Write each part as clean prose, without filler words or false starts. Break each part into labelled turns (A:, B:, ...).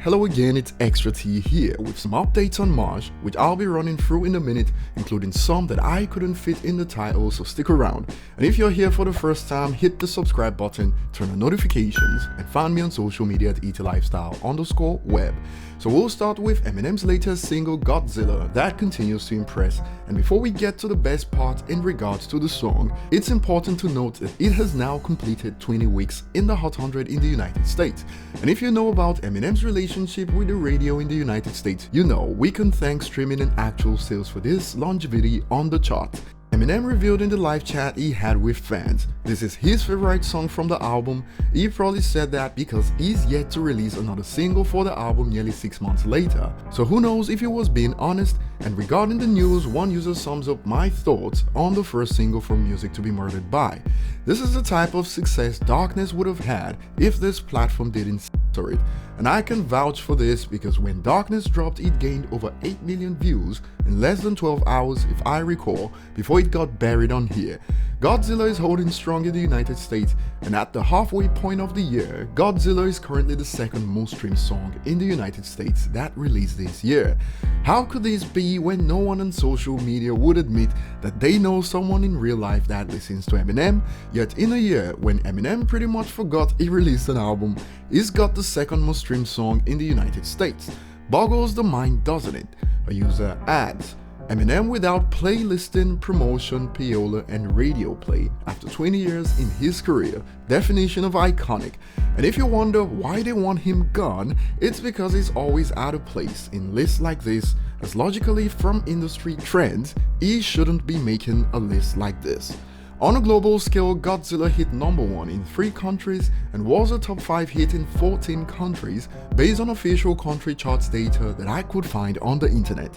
A: Hello again, it's Extra T here with some updates on March, which I'll be running through in a minute, including some that I couldn't fit in the title, so stick around. And if you're here for the first time, hit the subscribe button, turn on notifications, and find me on social media at ETLifestyle_web. So we'll start with Eminem's latest single Godzilla that continues to impress, and before we get to the best part in regards to the song, it's important to note that it has now completed 20 weeks in the Hot 100 in the United States. And if you know about Eminem's relationship with the radio in the United States, you know we can thank streaming and actual sales for this longevity on the chart. Eminem revealed in the live chat he had with fans, this is his favorite song from the album. He probably said that because he's yet to release another single for the album nearly 6 months later. So who knows if he was being honest. And regarding the news, one user sums up my thoughts on the first single from Music to be Murdered by. This is the type of success Darkness would have had if this platform didn't censor it. And I can vouch for this because when Darkness dropped, it gained over 8 million views in less than 12 hours if I recall, before it got buried on here. Godzilla is holding strong in the United States, and at the halfway point of the year, Godzilla is currently the second most streamed song in the United States that released this year. How could this be when no one on social media would admit that they know someone in real life that listens to Eminem, yet in a year when Eminem pretty much forgot he released an album, he's got the second most streamed song in the United States. Boggles the mind, doesn't it? A user adds, Eminem without playlisting, promotion, payola, and radio play after 20 years in his career. Definition of iconic. And if you wonder why they want him gone, it's because he's always out of place in lists like this, as logically from industry trends, he shouldn't be making a list like this. On a global scale, Godzilla hit #1 in 3 countries and was a top 5 hit in 14 countries based on official country charts data that I could find on the internet.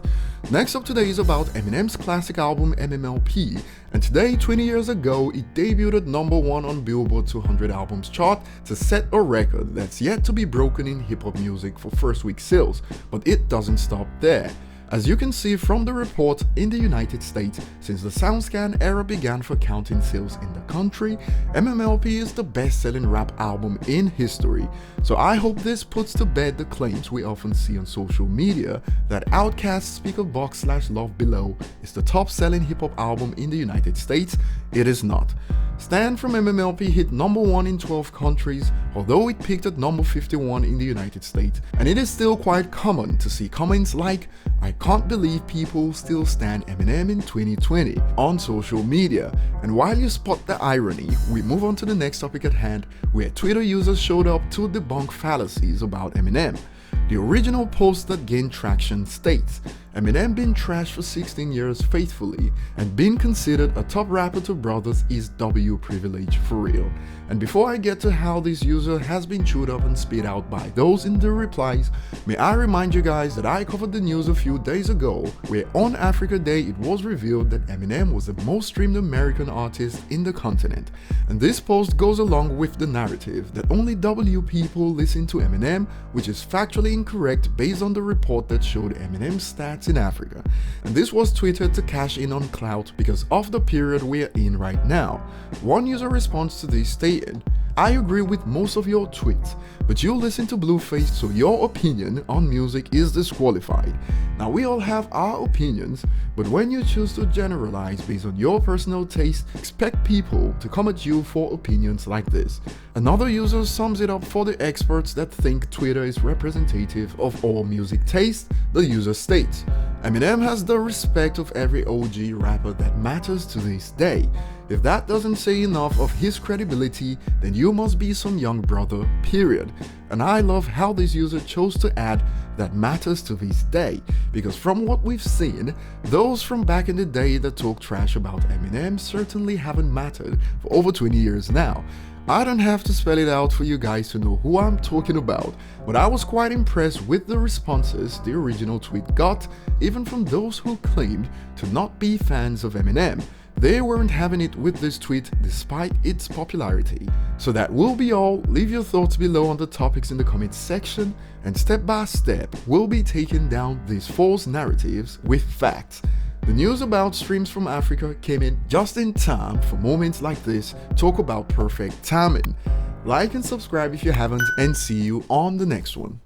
A: Next up today is about Eminem's classic album MMLP, and today, 20 years ago, it debuted at #1 on Billboard 200 albums chart to set a record that's yet to be broken in hip-hop music for first week sales, but it doesn't stop there. As you can see from the report, in the United States, since the SoundScan era began for counting sales in the country, MMLP is the best-selling rap album in history. So I hope this puts to bed the claims we often see on social media that Outkast's Speakerbox/Love Below is the top-selling hip-hop album in the United States. It is not. Stand from MMLP hit #1 in 12 countries, although it peaked at number 51 in the United States, and it is still quite common to see comments like, I can't believe people still stan Eminem in 2020 on social media. And while you spot the irony, we move on to the next topic at hand, where Twitter users showed up to debunk fallacies about Eminem. The original post that gained traction states, Eminem been trashed for 16 years faithfully, and being considered a top rapper to brothers is W privilege for real. And before I get to how this user has been chewed up and spit out by those in the replies, may I remind you guys that I covered the news a few days ago, where on Africa Day it was revealed that Eminem was the most streamed American artist in the continent. And this post goes along with the narrative that only W people listen to Eminem, which is factually incorrect based on the report that showed Eminem's stats in Africa. And this was tweeted to cash in on clout because of the period we're in right now. One user responds to this stating, I agree with most of your tweets, but you listen to Blueface, so your opinion on music is disqualified. Now we all have our opinions, but when you choose to generalize based on your personal taste, expect people to come at you for opinions like this. Another user sums it up for the experts that think Twitter is representative of all music taste. The user states, Eminem has the respect of every OG rapper that matters to this day. If that doesn't say enough of his credibility, then you must be some young brother, period. And I love how this user chose to add that matters to this day, because from what we've seen, those from back in the day that talk trash about Eminem certainly haven't mattered for over 20 years now. I don't have to spell it out for you guys to know who I'm talking about, but I was quite impressed with the responses the original tweet got, even from those who claimed to not be fans of Eminem. They weren't having it with this tweet despite its popularity. So that will be all. Leave your thoughts below on the topics in the comments section, and step by step we'll be taking down these false narratives with facts. The news about streams from Africa came in just in time for moments like this. Talk about perfect timing. Like and subscribe if you haven't, and see you on the next one.